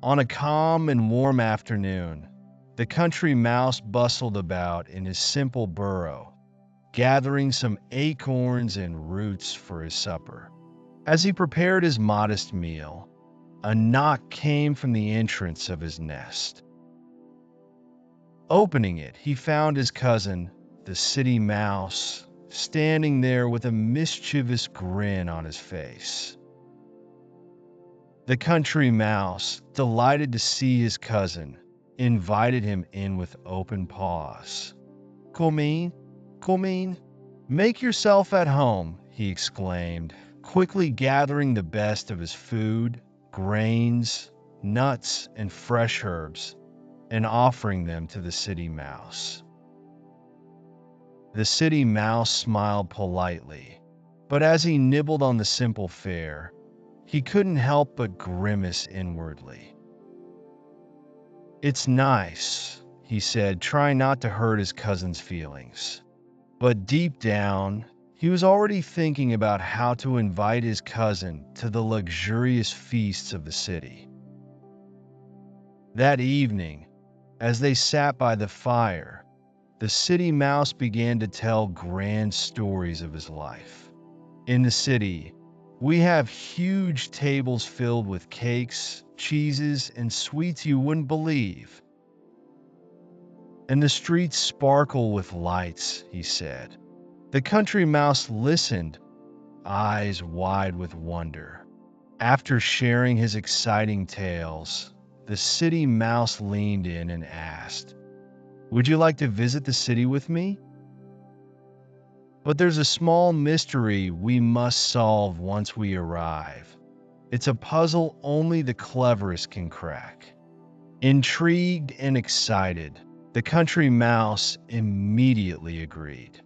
On a calm and warm afternoon, the country mouse bustled about in his simple burrow, gathering some acorns and roots for his supper. As he prepared his modest meal, a knock came from the entrance of his nest. Opening it, he found his cousin, the city mouse, standing there with a mischievous grin on his face. The country mouse, delighted to see his cousin, invited him in with open paws. Come in, come in. Make yourself at home, he exclaimed, quickly gathering the best of his food, grains, nuts, and fresh herbs, and offering them to the city mouse. The city mouse smiled politely, but as he nibbled on the simple fare, he couldn't help but grimace inwardly. "It's nice," he said, trying not to hurt his cousin's feelings. But deep down, he was already thinking about how to invite his cousin to the luxurious feasts of the city. That evening, as they sat by the fire, the city mouse began to tell grand stories of his life. In the city, we have huge tables filled with cakes, cheeses, and sweets you wouldn't believe. And the streets sparkle with lights, he said. The country mouse listened, eyes wide with wonder. After sharing his exciting tales, the city mouse leaned in and asked, "Would you like to visit the city with me? But there's a small mystery we must solve once we arrive. It's a puzzle only the cleverest can crack." Intrigued and excited, the country mouse immediately agreed.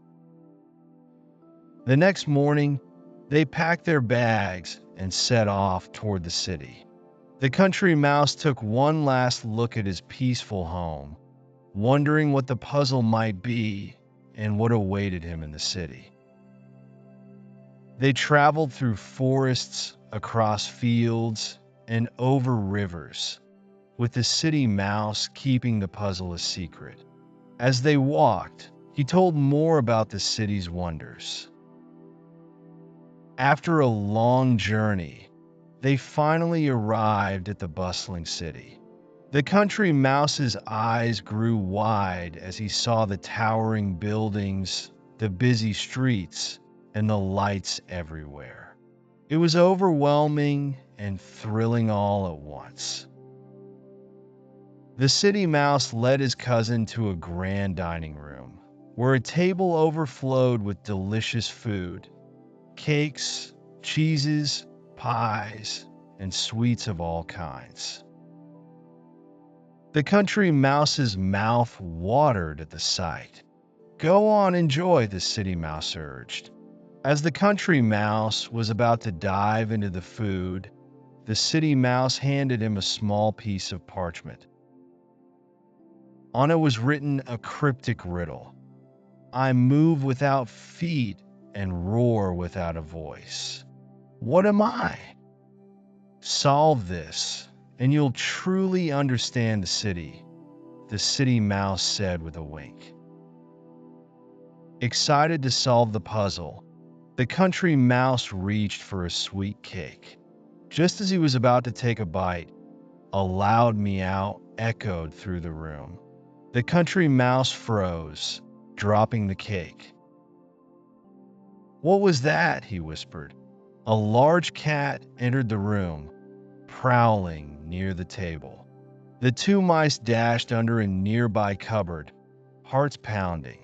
The next morning, they packed their bags and set off toward the city. The country mouse took one last look at his peaceful home, wondering what the puzzle might be and what awaited him in the city. They traveled through forests, across fields, and over rivers, with the city mouse keeping the puzzle a secret. As they walked, he told more about the city's wonders. After a long journey, they finally arrived at the bustling city. The country mouse's eyes grew wide as he saw the towering buildings, the busy streets, and the lights everywhere. It was overwhelming and thrilling all at once. The city mouse led his cousin to a grand dining room, where a table overflowed with delicious food, cakes, cheeses, pies, and sweets of all kinds. The country mouse's mouth watered at the sight. "Go on, enjoy," the city mouse urged. As the country mouse was about to dive into the food, the city mouse handed him a small piece of parchment. On it was written a cryptic riddle: "I move without feet and roar without a voice. What am I? Solve this, and you'll truly understand the city mouse said with a wink. Excited to solve the puzzle, the country mouse reached for a sweet cake. Just as he was about to take a bite, a loud meow echoed through the room. The country mouse froze, dropping the cake. "What was that?" he whispered. A large cat entered the room, prowling near the table. The two mice dashed under a nearby cupboard, hearts pounding.